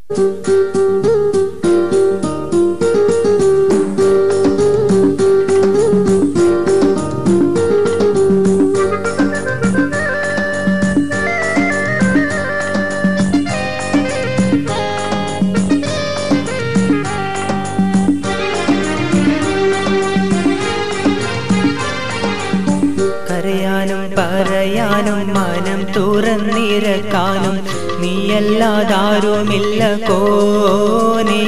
കരയാനും പറയാനും മനം തുറന്നിരക്കാനും നീയല്ലാതാരുമില്ല കോനേ.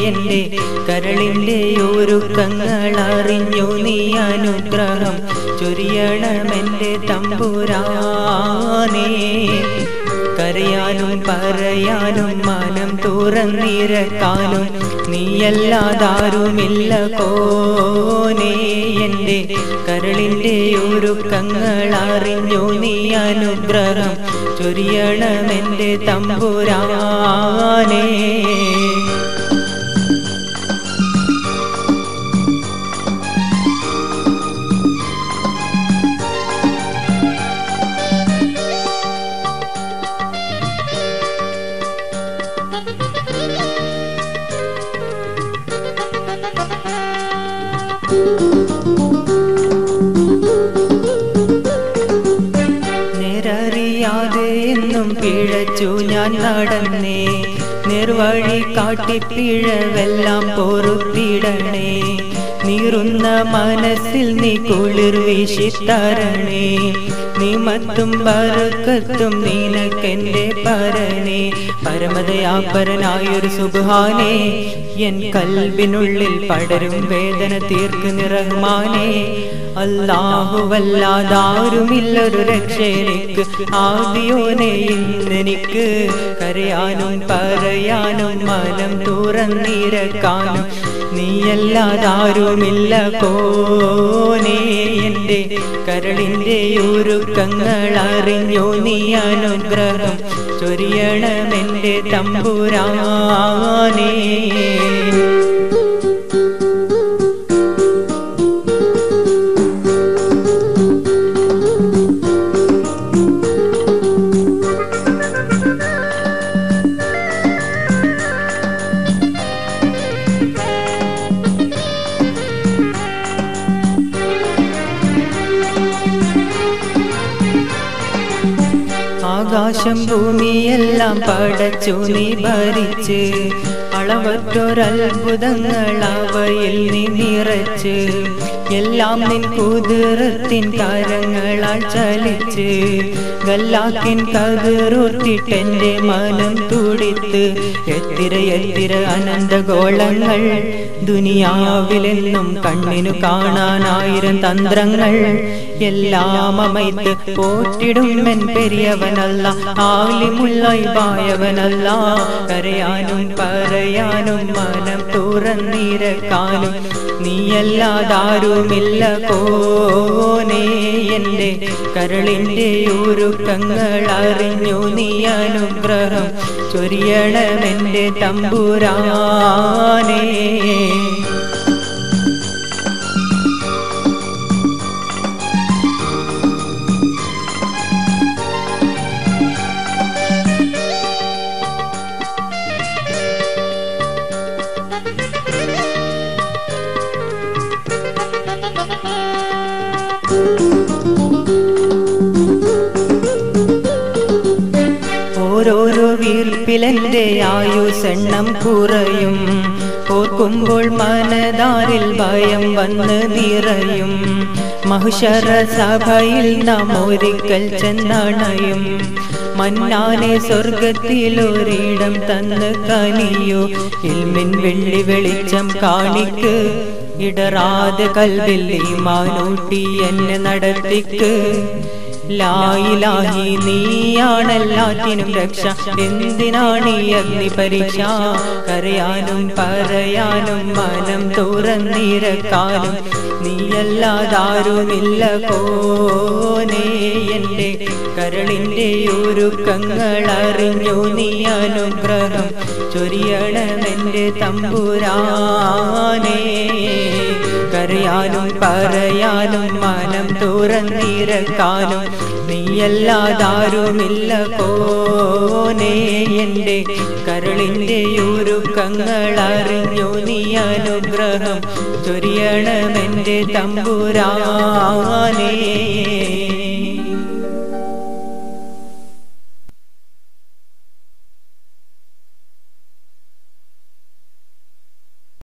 എൻ്റെ കരളിൻ്റെ ഒരുക്കങ്ങൾ അറിഞ്ഞു നീ അനുഗ്രഹം ചൊരിയണമെൻ്റെ തമ്പുരാനേ. കരയാനും പറയാനും മനം തുറന്നിരക്കാനും നീയല്ലാതാരുമില്ല കോനേ. എൻ്റെ കരളിൻ്റെ ഒരുക്കങ്ങൾ അറിഞ്ഞു നീ അനുഗ്രഹം ചൊരിയണമെൻ്റെ തമ്പുരാനേ. നേരറിയാതെ എന്നും പിഴച്ചു ഞാൻ നടന്നേ. നിർവഴി കാട്ടിപ്പിഴവെല്ലാം പൊറുത്തിടണേ. നീറുന്ന മനസ്സിൽ നീ കുളിർ വീശിത്തരണേ. നീ മത്തും ബർക്കത്തും നിനക്കെന്റെ പരനേ. പരമദയാപരനായൊരു സുബ്ഹാനേ, എൻ കൽബിനുള്ളിൽ പടരും വേദന തീർക്കുന്ന റഹ്മാനേ. അല്ലാഹുവല്ലാതാരുമില്ലൊരു രക്ഷയെനിക്ക്, ആദിയോനെ ഇന്നെനിക്ക്. കരയാനും പറയാനും മനം തുറന്നിരക്കാനും നീയല്ലാതാരുമില്ല കോനേ. എൻ്റെ കരളിൻ്റെ ഒരുക്കങ്ങൾ അറിഞ്ഞു നീ അനുഗ്രഹം ചൊരിയണമെൻ്റെ തമ്പുരാനേ. ആകാശം ഭൂമിയെല്ലാം പടച്ചു നീ ഭരിച്ച്, അളവറ്റൊരത്ഭുതങ്ങൾ അവയിൽ നീ നിറച്ച്. എല്ലാം നിൻ കുതിരത്തിൻ കരങ്ങളാൽ ചലിച്ച്, ഗല്ലാക്കിൻ കതിറുത്തിട്ടെൻ്റെ മനം തുടിത്ത്. എത്തിര എത്തിര അനന്തഗോളങ്ങൾ ദുനിയാവിലെന്നും കണ്ണിനു കാണാനായിരം തന്ത്രങ്ങൾ. എല്ലാം അമൈത്ത് പോറ്റിടും എൻ പെരിയവനല്ല, ആലിമുള്ള ഇബായവനല്ല. കരയാനും പറയാനും മനം തുറന്നിരക്കാനും നീയല്ലാതാരുമില്ല കോനേ. എൻ്റെ കരളിൻ്റെ ഒരുക്കങ്ങൾ അറിഞ്ഞു നീ അനുഗ്രഹം ചൊരിയണമെൻ്റെ തമ്പുരാനേ. ഓരോരോ വീർപ്പിലെൻ്റെ ആയുസെണ്ണം കുറയും. ഓർക്കുമ്പോൾ മനതാരിൽ ഭയം വന്ന് നിറയും. മഹ്ശറ സഭയിൽ നാം ഒരിക്കൽ ചെന്നണയും. മന്നാനെ സ്വർഗത്തിലൊരിടം തന്ന് കനിയോ. ഇൽമിൻ വെള്ളി വെളിച്ചം കാണിക്ക്, ഇടറാതെ കൽബിൽ ഈമാനൂട്ടി എന്നെ നടത്തിക്ക്. ലായിലാഹി നീയാണെല്ലാറ്റിനും രക്ഷ, എന്തിനാണീ അഗ്നി പരീക്ഷ? കരയാനും പറയാനും മനം തുറന്നിരക്കാനും നീയല്ലാതാരുമില്ല കോനേ. എൻ്റെ കരളിൻ്റെ ഒരുക്കങ്ങൾ അറിഞ്ഞു നീ അനുഗ്രഹം ചൊരിയണമെൻ്റെ തമ്പുരാനേ. കരയാനും പറയാനും മനം തുറന്നിരക്കാനും നീയല്ലാതാരുമില്ല കോനേ എൻ്റെ കരളിൻ്റെ ഒരുക്കങ്ങൾ അറിഞ്ഞു നീ അനുഗ്രഹം ചൊരിയണമെൻ്റെ തമ്പുരാനേ